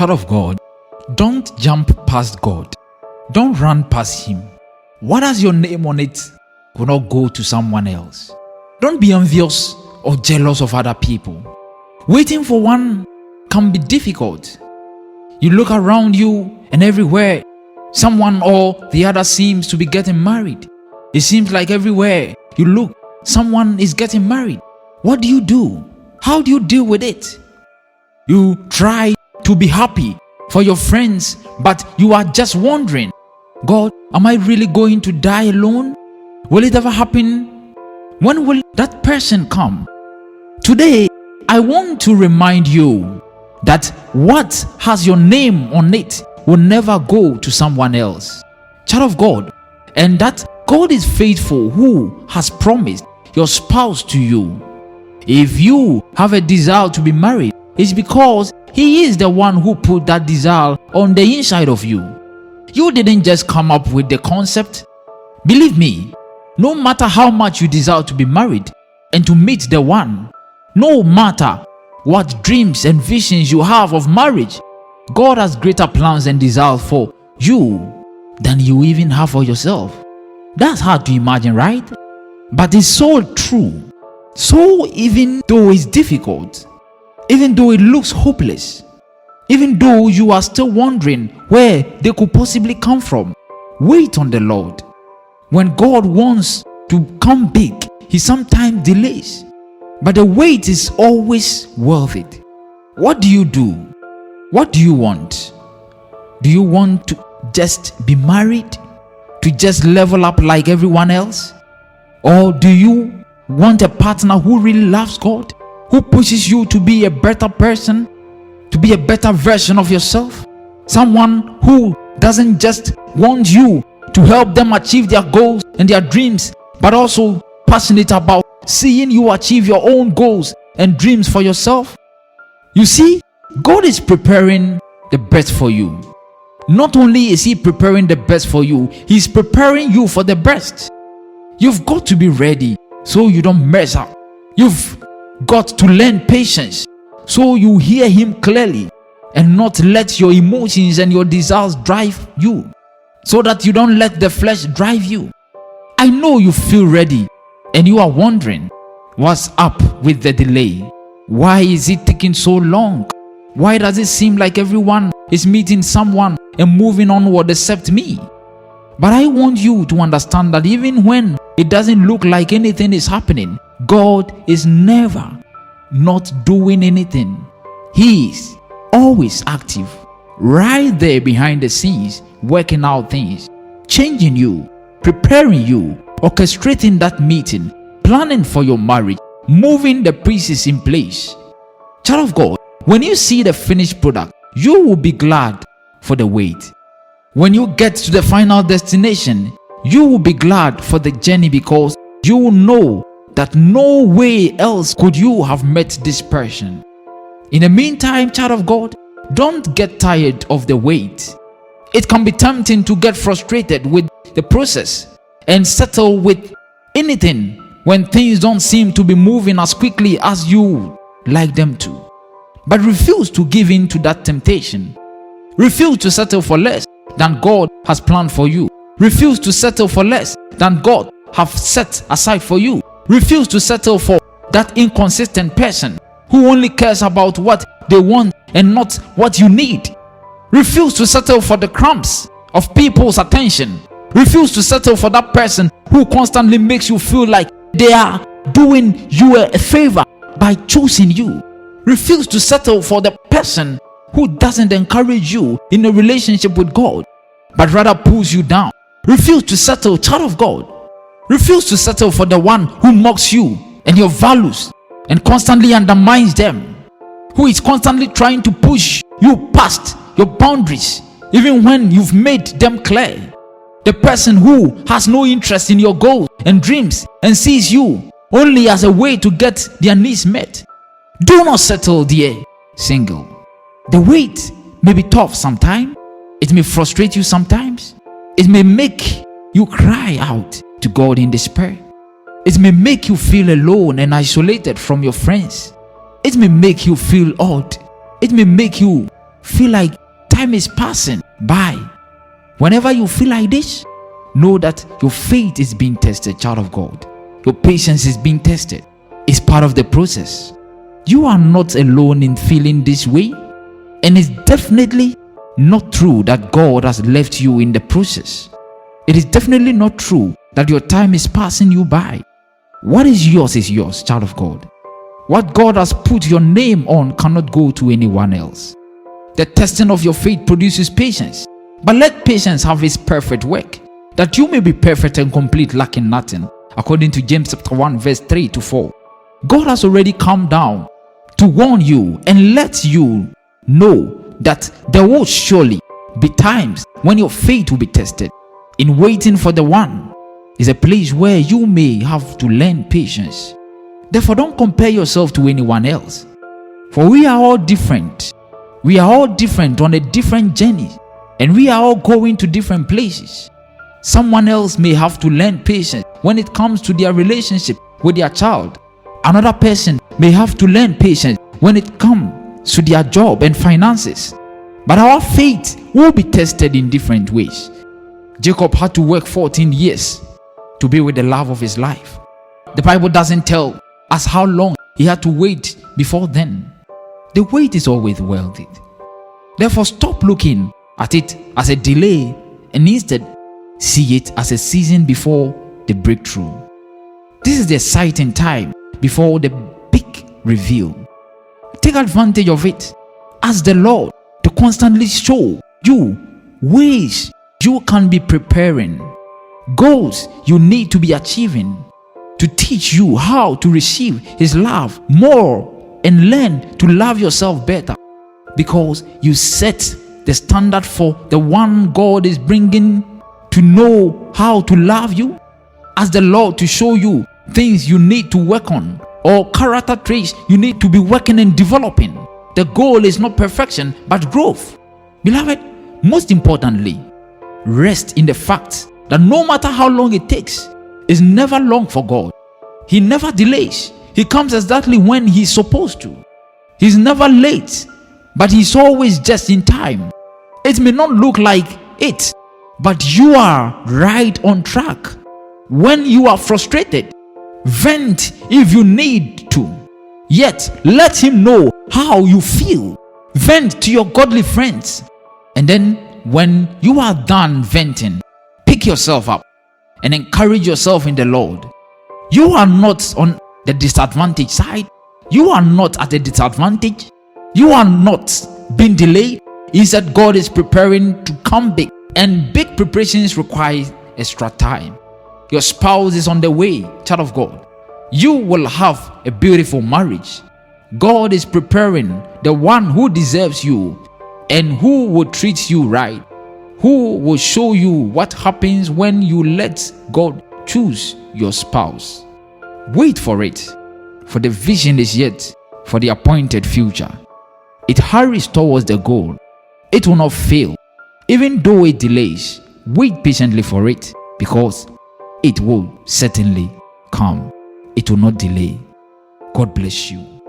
Child of God, don't jump past God. Don't run past Him. What has your name on it will not go to someone else. Don't be envious or jealous of other people. Waiting for one can be difficult. You look around you and everywhere, someone or the other seems to be getting married. It seems like everywhere you look, someone is getting married. What do? How do you deal with it? You try to be happy for your friends, but you are just wondering, God, am I really going to die alone? Will it ever happen? When will that person come? Today, I want to remind you that what has your name on it will never go to someone else. Child of God, and that God is faithful who has promised your spouse to you. If you have a desire to be married, it's because He is the one who put that desire on the inside of you. You didn't just come up with the concept. Believe me, no matter how much you desire to be married and to meet the one, no matter what dreams and visions you have of marriage, God has greater plans and desires for you than you even have for yourself. That's hard to imagine, right? But it's so true. So even though it's difficult, even though it looks hopeless, even though you are still wondering where they could possibly come from, wait on the Lord. When God wants to come big, He sometimes delays, but the wait is always worth it. What do? What do you want? Do you want to just be married? To just level up like everyone else? Or do you want a partner who really loves God? Who pushes you to be a better person? To be a better version of yourself? Someone who doesn't just want you to help them achieve their goals and their dreams, but also passionate about seeing you achieve your own goals and dreams for yourself? You see, God is preparing the best for you. Not only is He preparing the best for you, He's preparing you for the best. You've got to be ready so you don't mess up. You've got to learn patience so you hear Him clearly and not let your emotions and your desires drive you, so that you don't let the flesh drive you. I know you feel ready and you are wondering, what's up with the delay? Why is it taking so long? Why does it seem like everyone is meeting someone and moving onward except me? But I want you to understand that even when it doesn't look like anything is happening, God is never not doing anything. He is always active, right there behind the scenes, working out things, changing you, preparing you, orchestrating that meeting, planning for your marriage, moving the pieces in place. Child of God, when you see the finished product, you will be glad for the wait. When you get to the final destination, you will be glad for the journey, because you will know that no way else could you have met this person. In the meantime, child of God, don't get tired of the wait. It can be tempting to get frustrated with the process and settle with anything when things don't seem to be moving as quickly as you like them to. But refuse to give in to that temptation. Refuse to settle for less than God has planned for you. Refuse to settle for less than God has set aside for you. Refuse to settle for that inconsistent person who only cares about what they want and not what you need. Refuse to settle for the crumbs of people's attention. Refuse to settle for that person who constantly makes you feel like they are doing you a favor by choosing you. Refuse to settle for the person who doesn't encourage you in a relationship with God, but rather pulls you down. Refuse to settle, child of God. Refuse to settle for the one who mocks you and your values and constantly undermines them, who is constantly trying to push you past your boundaries even when you've made them clear. The person who has no interest in your goals and dreams and sees you only as a way to get their needs met. Do not settle, dear single. The wait may be tough sometimes. It may frustrate you sometimes. It may make you cry out to God in despair. It may make you feel alone and isolated from your friends. It may make you feel odd. It may make you feel like time is passing by, whenever you feel like this, know that your faith is being tested, child of God. Your patience is being tested. It's part of the process. You are not alone in feeling this way, and it's definitely not true that God has left you in the process. It is definitely not true that your time is passing you by. What is yours, child of God. What God has put your name on cannot go to anyone else. The testing of your faith produces patience, but let patience have its perfect work, that you may be perfect and complete, lacking nothing, according to James chapter 1 verse 3 to 4. God has already come down to warn you and let you know that there will surely be times when your faith will be tested. In waiting for the one is a place where you may have to learn patience. Therefore, don't compare yourself to anyone else, for we are all different. We are all different on a different journey, and we are all going to different places. Someone else may have to learn patience when it comes to their relationship with their child. Another person may have to learn patience when it comes to their job and finances. But our faith will be tested in different ways. Jacob had to work 14 years to be with the love of his life. The Bible doesn't tell us how long he had to wait before then. The wait is always worth it. Therefore, stop looking at it as a delay and instead see it as a season before the breakthrough. This is the exciting time before the big reveal. Take advantage of it. Ask the Lord to constantly show you ways you can be preparing, goals you need to be achieving, to teach you how to receive His love more and learn to love yourself better, because you set the standard for the one God is bringing to know how to love you. Ask the Lord to show you things you need to work on or character traits you need to be working and developing. The goal is not perfection but growth. Beloved, most importantly, rest in the fact that no matter how long it takes, it's never long for God. He never delays. He comes exactly when He's supposed to. He's never late, but He's always just in time. It may not look like it, but you are right on track. When you are frustrated, vent if you need to. Yet let Him know how you feel. Vent to your godly friends. And then when you are done venting, pick yourself up and encourage yourself in the Lord. You are not on the disadvantaged side. You are not at a disadvantage. You are not being delayed. Instead, God is preparing to come big, and big preparations require extra time. Your spouse is on the way, child of God. You will have a beautiful marriage. God is preparing the one who deserves you and who will treat you right, who will show you what happens when you let God choose your spouse. Wait for it, for the vision is yet for the appointed future. It hurries towards the goal. It will not fail. Even though it delays, wait patiently for it, because it will certainly come. It will not delay. God bless you.